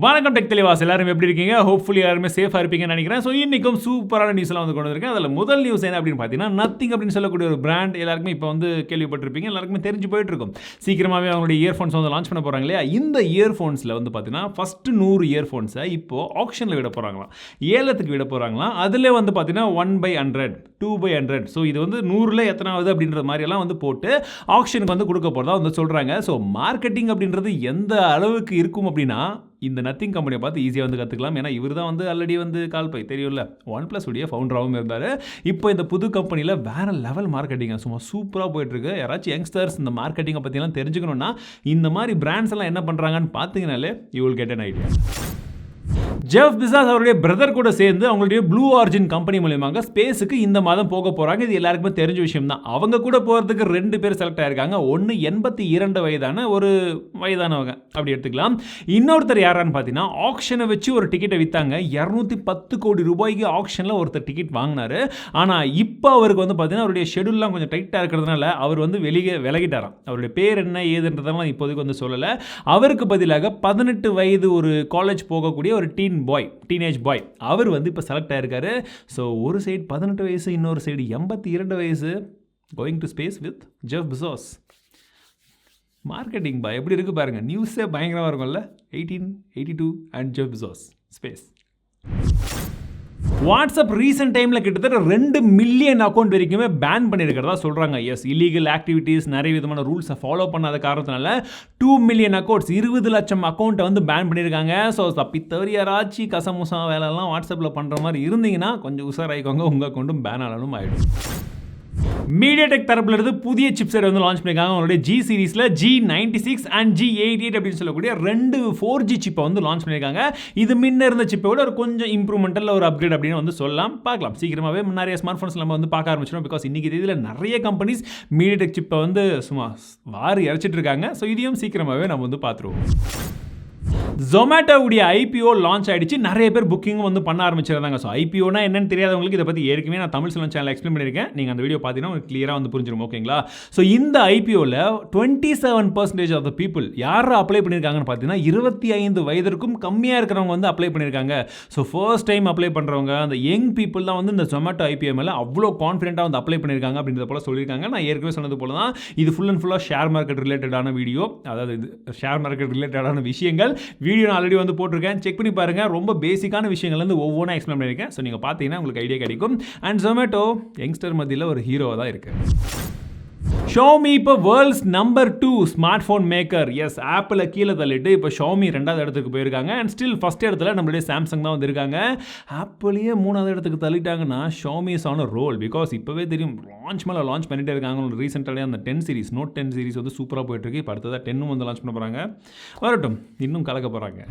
வணக்கம் டெக் தெளிவாஸ், எல்லாரும் எப்படி இருக்கீங்க? ஹோப்ஃபுல்லி எல்லாருமே சேஃபாக இருப்பீங்கன்னு நினைக்கிறேன். ஸோ இன்றைக்கும் சூப்பரான நியூஸ்லாம் வந்து கொண்டு வந்திருக்கேன். அதில் முதல் நியூஸ் என்ன அப்படின்னு பார்த்தீங்கன்னா, நத்திங் அப்படின்னு சொல்லக்கூடிய ஒரு பிராண்ட் எல்லாருக்குமே இப்போ வந்து கேள்விப்பட்டிருப்பீங்க, எல்லாருக்குமே தெரிஞ்சு போயிட்டு இருக்கும். சீக்கிரமாகவே அவங்களுடைய இயர்ஃபோன்ஸ் வந்து லான்ச் பண்ண போகிறாங்க இல்லையா? இந்த இயர்ஃபோன்ஸில் வந்து பார்த்தீங்கன்னா ஃபஸ்ட்டு 100 இயர்ஃபோன்ஸை இப்போது ஆப்ஷனில் விட போகிறாங்களாம், ஏலத்துக்கு விட போகிறாங்களாம். அதில் வந்து பார்த்தீங்கன்னா 1/100, 2/100. ஸோ இது வந்து 100ல் எத்தனாவது அப்படின்ற மாதிரியெல்லாம் வந்து போட்டு ஆப்ஷனுக்கு வந்து கொடுக்க போகிறதா வந்து சொல்கிறாங்க. ஸோ மார்க்கெட்டிங் அப்படின்றது எந்த அளவுக்கு இருக்கும் அப்படின்னா, இந்த நத்திங் கம்பெனியை பார்த்து ஈஸியாக வந்து கற்றுக்கலாம். ஏன்னா இவர் தான் வந்து ஆல்ரெடி வந்து கால்பை தெரியும்ல, OnePlus உடைய ஃபவுண்டராகவும் இருந்தார். இப்போ இந்த புது கம்பெனியில் வேறு லெவல் மார்க்கெட்டிங்க சும்மா சூப்பராக போயிட்டுருக்கு. யாராச்சும் யங்ஸ்டர்ஸ் இந்த மார்க்கெட்டிங்கை பற்றிலாம் தெரிஞ்சுக்கணுன்னா இந்த மாதிரி பிராண்ட்ஸ் எல்லாம் என்ன பண்ணுறாங்கன்னு பார்த்தீங்கனாலே you will get an idea. Jeff Bezos அவருடைய பிரதர் கூட சேர்ந்து அவங்களுடைய ப்ளூ ஆரிஜின் கம்பெனி மூலமாக ஸ்பேஸுக்கு இந்த மாதம் போக போகிறாங்க. இது எல்லாருக்குமே தெரிஞ்ச விஷயம் தான். அவங்க கூட போகிறதுக்கு 2 பேர் செலக்ட் ஆகிருக்காங்க. ஒன்று 82 வயதான ஒரு வயதானவங்க அப்படி எடுத்துக்கலாம். இன்னொருத்தர் யாரான்னு பார்த்தீங்கன்னா, ஆக்ஷனை வச்சு ஒரு டிக்கெட்டை விற்றாங்க. 210 கோடி ரூபாய்க்கு ஆக்ஷனில் ஒருத்தர் டிக்கெட் வாங்கினார். ஆனால் இப்போ அவருக்கு வந்து பார்த்தீங்கன்னா அவருடைய ஷெடியூல்லாம் கொஞ்சம் டைட்டாக இருக்கிறதுனால அவர் வந்து விலகிட்டாராம். அவருடைய பேர் என்ன ஏதுன்றதெல்லாம் இப்போதைக்கு வந்து சொல்லலை. அவருக்கு பதிலாக 18 வயது ஒரு காலேஜ் போகக்கூடிய ஒரு டீனேஜ் பாய் அவர் வந்து இப்போ செலக்ட் ஆகிருக்காரு. ஸோ ஒரு சைடு 18 வயசு, இன்னொரு சைடு 82 வயசு, going to space with Jeff Bezos. Marketing பாய் எப்படி இருக்குது பாருங்கள். நியூஸே பயங்கரமாக இருக்கும்ல. 1882 and Jeff Bezos space. WhatsApp recent டைமில் கிட்டத்தட்ட 2 மில்லியன் அக்கௌண்ட் வரைக்குமே பேன் பண்ணியிருக்கிறதா சொல்கிறாங்க. எஸ், இல்லீகல் ஆக்டிவிட்டீஸ், நிறைய விதமான ரூல்ஸை ஃபாலோ பண்ணாத காரணத்தினால 2 மில்லியன் அக்கௌண்ட்ஸ், 20 லட்சம் அக்கௌண்ட்டை வந்து பேன் பண்ணியிருக்காங்க. ஸோ தப்பி தவறி யாராச்சும் கசமுசா வேலைலாம் வாட்ஸ்அப்பில் பண்ணுற மாதிரி இருந்தீங்கன்னா கொஞ்சம் உஷாராயிக்கோங்க, உங்கள் அக்கௌண்ட்டும் பேன் ஆனாலும் ஆகிடும். மீடியாடெக் தரப்புலேருந்து புதிய சிப்செட் வந்து லான்ச் பண்ணியிருக்காங்க. அவங்களுடைய G சீரீஸில் G96 அண்ட் G88 அப்படின்னு சொல்லக்கூடிய 2 4G சிப்பை வந்து லான்ச் பண்ணியிருக்காங்க. இது முன்ன இருந்த சிப்பை விட ஒரு கொஞ்சம் இம்ப்ரூவ்மெண்ட்டில் ஒரு அப்கிரேட் அப்படின்னு வந்து சொல்லலாம். பார்க்கலாம், சீக்கிரமாகவே நிறைய ஸ்மார்ட் ஃபோன்ஸ் நம்ம வந்து பார்க்க ஆரம்பிச்சிடும். பிகாஸ் இன்றைக்கி தேதியில் நிறைய கம்பெனிஸ் மீடியாடெக் சிப்பை வந்து சும்மா வாரி இறச்சிட்டு இருக்காங்க. ஸோ இதையும் சீக்கிரமாகவே நம்ம வந்து பார்த்துருவோம். Zomato உடைய IPO லான்ச் ஆகிடுச்சு. நிறைய பேர் புக்கிங்கும் வந்து பண்ண ஆரம்பிச்சிருந்தாங்க. ஸோ IPOனா என்னன்னு தெரியாதவங்களுக்கு இதை பற்றி ஏற்கனவே நான் தமிழ் செல்வன் சேனல் எக்ஸ்பிளைன் பண்ணியிருக்கேன். நீங்கள் அந்த வீடியோ பார்த்தீங்கன்னா உங்களுக்கு கிளியராக வந்து புரிஞ்சிடும். ஓகேங்களா? ஸோ இந்த IPOவில் 27% ஆஃப் த பீப்புள் யார் அப்ளை பண்ணியிருக்காங்கன்னு பார்த்தீங்கன்னா 25 வயதிற்கும் கம்மியாக இருக்கிறவங்க வந்து அப்ளை பண்ணியிருக்காங்க. ஸோ ஃபர்ஸ்ட் டைம் அப்ளை பண்ணுறவங்க, அந்த யங் பீப்புள் தான் வந்து இந்த Zomato IPO மேலே அவ்வளோ கான்ஃபிடென்ட்டாக வந்து அப்ளை பண்ணியிருக்காங்க அப்படின்றத போல சொல்லியிருக்காங்க. நான் ஏற்கனவே சொன்னது போல தான் இது ஃபுல் அண்ட் ஃபுல்லாக ஷேர் மார்க்கெட் ரிலேட்டடான வீடியோ, அதாவது இது ஷேர் மார்க்கெட் ரிலேட்டடான விஷயங்கள். வீடியோ நான் ஆல்ரெடி வந்து போட்டிருக்கேன், செக் பண்ணி பாருங்கள். ரொம்ப பேசிக்கான விஷயங்கள்லேருந்து ஒவ்வொன்றா எக்ஸ்பிளைன் பண்ணியிருக்கேன். ஸோ நீங்கள் பார்த்தீங்கன்னா உங்களுக்கு ஐடியா கிடைக்கும். அண்ட் Zomato யங்ஸ்டர் மத்தியில் ஒரு ஹீரோவாக தான் இருக்குது. Xiaomi இப்போ world's number 2 smartphone maker. Yes, ஆப்பிளை கீழே தள்ளிட்டு இப்போ Xiaomi 2வது இடத்துக்கு போயிருக்காங்க. அண்ட் ஸ்டில் ஃபஸ்ட் இடத்துல நம்மளுடைய சாம்சங் தான் வந்திருக்காங்க. ஆப்பிளையே 3வது இடத்துக்கு தள்ளிட்டாங்கன்னா Xiaomi is on a roll. Because இப்போவே தெரியும், லான்ச் மேலே லான்ச் பண்ணிட்டே இருக்காங்க. ரீசெண்டாகவே அந்த 10 சீரிஸ், நோட் 10 சீரிஸ் வந்து சூப்பராக போயிட்டுருக்கு. இப்போ அடுத்ததாக 10 வந்து லான்ச் பண்ண போகிறாங்க. வரட்டும், இன்னும் கலக்க போகிறாங்க.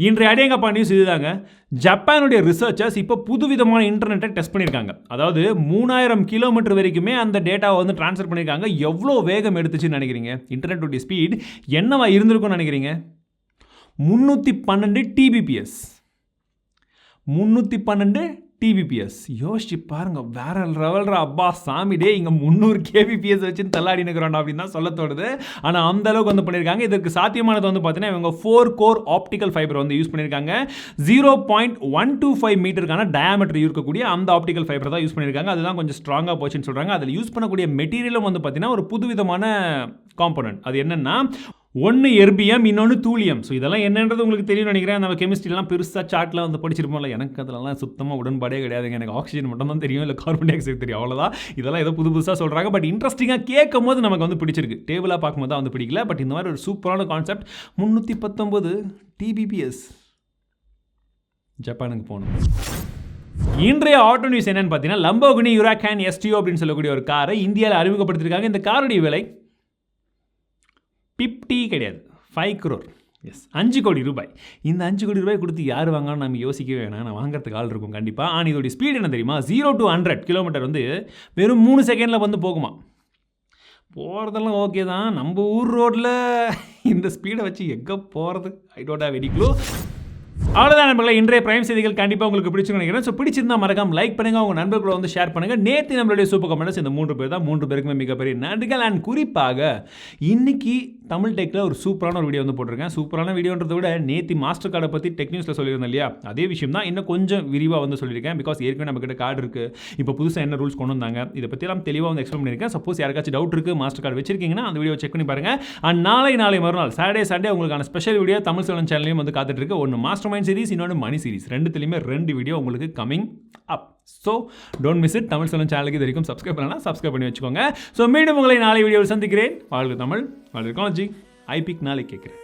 இன்றைய அடேங்கப்பா நியூஸ் இதுதாங்க. ஜப்பானுடைய ரிசர்ச்சர்ஸ் இப்போ புதுவிதமான இன்டர்நெட்டை டெஸ்ட் பண்ணியிருக்காங்க. அதாவது 3000 கிலோமீட்டர் வரைக்குமே அந்த டேட்டாவை வந்து ட்ரான்ஸ்ஃபர் பண்ணியிருக்காங்க. எவ்வளோ வேகம் எடுத்துச்சுன்னு நினைக்கிறீங்க? இன்டர்நெட்டுடைய ஸ்பீட் என்னவா இருந்திருக்கும்னு நினைக்கிறீங்க? 312 Tbps. 312 Tbps. யோசிச்சு பாருங்க, வேற லெவல்ரா. அப்பா சாமி டே, இங்கே 300 kbps வச்சு தள்ளாடி நிற்கிறோம் அப்படின்னு தான் சொல்ல தோடுது. ஆனால் அந்த அளவுக்கு வந்து பண்ணியிருக்காங்க. இதற்கு சாத்தியமானது வந்து பார்த்தீங்கன்னா இவங்க 4 கோர் ஆப்டிக்கல் ஃபைபர் வந்து யூஸ் பண்ணியிருக்காங்க. 0.125 மீட்டருக்கான டயாமீட்டர் இருக்கக்கூடிய அந்த ஆப்டிக்கல் ஃபைபர் தான் யூஸ் பண்ணியிருக்காங்க. அதுதான் கொஞ்சம் ஸ்ட்ராங்காக போச்சுன்னு சொல்கிறாங்க. அதில் யூஸ் பண்ணக்கூடிய மெட்டீரியலும் வந்து பார்த்தீங்கன்னா ஒரு புதுவிதமான காம்போனன்ட். அது என்னென்னா, ஒன்று எர்பியம், இன்னொன்று தூளியம். ஸோ இதெல்லாம் என்னன்றது உங்களுக்கு தெரியும் நினைக்கிறேன். நம்ம கெமிஸ்ட்ரிலாம் பெருசாக சார்ட்டில் வந்து படிச்சிருப்போம்ல. எனக்கு அதெல்லாம் சுத்தமாக உடன்பாடே கிடையாதுங்க. எனக்கு ஆக்சிஜன் மட்டும் தான் தெரியும், இல்லை கார்பன் டை ஆக்சைடு தெரியும், அவ்வளோதான். இதெல்லாம் ஏதோ புதுசாக சொல்கிறாங்க. பட் இன்ட்ரெஸ்டிங்காக கேட்கும் போது நமக்கு வந்து பிடிச்சிருக்கு. டேபிளாக பார்க்கும்போது தான் வந்து பிடிக்கல. பட் இந்த மாதிரி ஒரு சூப்பரான கான்செப்ட். 319 Tbps. ஜப்பானுக்கு போகணும். இன்றைய ஆட்டோ நியூஸ் என்னன்னு பார்த்தீங்கன்னா, லம்போகினி யுராகான் STO அப்படின்னு சொல்லக்கூடிய ஒரு காரை இந்தியாவில் அறிமுகப்படுத்தியிருக்காங்க. இந்த காருடைய விலை 50 கிடையாது, 5 crore. எஸ், 5 கோடி ரூபாய். இந்த 5 கோடி ரூபாய் கொடுத்து யார் வாங்கணும் நம்ம யோசிக்கவே வேணாம். நான் வாங்குறதுக்கு ஆள் இருக்கும் கண்டிப்பாக. ஆனால் இதோடைய ஸ்பீட் என்ன தெரியுமா? 0 to 100 கிலோமீட்டர் வந்து வெறும் 3 செகண்டில் வந்து போகுமா. போகிறதெல்லாம் ஓகே தான். நம்ம ஊர் ரோட்டில் இந்த ஸ்பீடை வச்சு எங்கே போகிறது? I don't have any clue. அவ்வளோதான் நண்பர்களே, இன்றைய பிரைம் செய்திகள் கண்டிப்பாக உங்களுக்கு பிடிச்சுன்னு நினைக்கிறேன். ஸோ பிடிச்சிருந்தா மறக்காம லைக் பண்ணுங்கள், உங்கள் நண்பர்களை வந்து ஷேர் பண்ணுங்கள். நேற்று நம்மளுடைய சூப்பர் கமெண்டர்ஸ் இந்த 3 பேர் தான். 3 பேருக்குமே மிகப்பெரிய நன்றிகள். அண்ட் குறிப்பாக இன்னைக்கு தமிழ் டெக்கில் ஒரு சூப்பரான ஒரு வீடியோ வந்து போட்டிருக்கேன். சூப்பரான வீடியோன்றதை விட நேத்தி மாஸ்டர் கார்டை பற்றி டெக் நியூஸில் சொல்லியிருந்தேன் இல்லையா, அதே விஷயம் தான் இன்னும் கொஞ்சம் விரிவாக வந்து சொல்லியிருக்கேன். பிகாஸ் ஏற்கனவே நம்ம கிட்ட கார்டு இருக்குது, இப்போ புதுசாக என்ன ரூல்ஸ் கொண்டு வந்தாங்க, இதை பற்றிலாம் தெளிவாக வந்து எக்ஸ்பிளைன் பண்ணியிருக்கேன். சப்போஸ் யாருக்காச்சும் டவுட் இருக்குது, மாஸ்டர் கார்டு வச்சிருக்கீங்கன்னா அந்த வீடியோ செக் பண்ணி பாருங்கள். அண்ட் நாளை மறுநாள் சாட்டர்டே சண்டே உங்களுக்கான ஸ்பெஷல் வீடியோ தமிழ் செல்வன் சேனலையும் வந்து காத்துட்டு இருக்கு. ஒன்று மாஸ்டர் மைண்ட் சீரிஸ், இன்னொன்று மணி சீரிஸ், ரெண்டுத்துலையுமே 2 வீடியோ உங்களுக்கு coming up. So don't miss it. Tamil Selvan சேனலுக்கு இது வரைக்கும் சப்ஸ்கிரைப் பண்ணலாம், சப்ஸ்கிரைப் பண்ணி வச்சுக்கோங்க. ஸோ மீண்டும் உங்களை நாளை வீடியோவில் சந்திக்கிறேன். வாழ்க தமிழ், வாழ்க டெக்னாலஜி. ஐபிக் நாளை கேட்குறேன்.